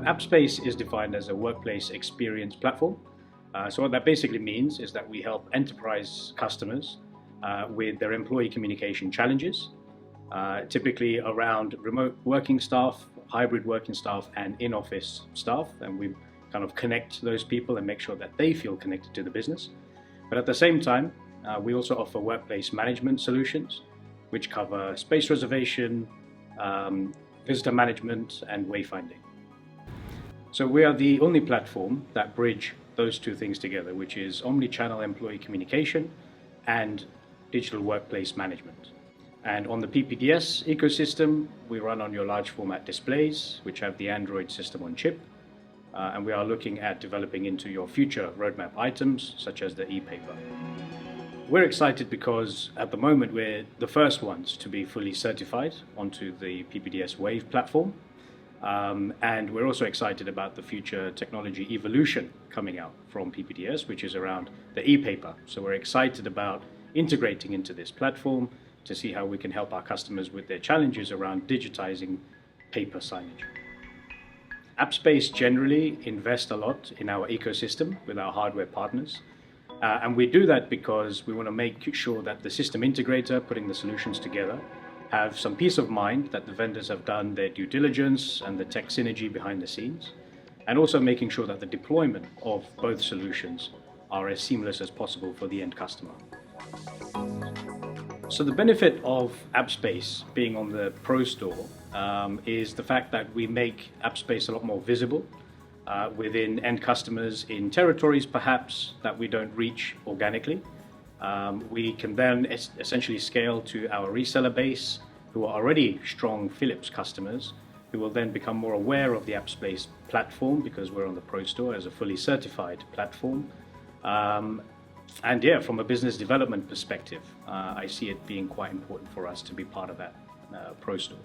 Appspace is defined as a workplace experience platform. So what that basically means is that we help enterprise customers with their employee communication challenges, typically around remote working staff, hybrid working staff, and in-office staff. And we kind of connect those people and make sure that they feel connected to the business. But at the same time, we also offer workplace management solutions, which cover space reservation, visitor management, and wayfinding. So we are the only platform that bridge those two things together, which is omni-channel employee communication and digital workplace management. And on the PPDS ecosystem, we run on your large format displays, which have the Android system on chip. And we are looking at developing into your future roadmap items, such as the e-paper. We're excited because at the moment we're the first ones to be fully certified onto the PPDS Wave platform. And we're also excited about the future technology evolution coming out from PPDS, which is around the e-paper. So we're excited about integrating into this platform to see how we can help our customers with their challenges around digitizing paper signage. Appspace generally invest a lot in our ecosystem with our hardware partners. And we do that because we want to make sure that the system integrator putting the solutions together have some peace of mind that the vendors have done their due diligence and the tech synergy behind the scenes, and also making sure that the deployment of both solutions are as seamless as possible for the end customer. So the benefit of Appspace being on the ProStore is the fact that we make Appspace a lot more visible within end customers in territories perhaps that we don't reach organically. We can then essentially scale to our reseller base, who are already strong Philips customers, who will then become more aware of the Appspace platform because we're on the ProStore as a fully certified platform. And yeah, from a business development perspective, I see it being quite important for us to be part of that ProStore.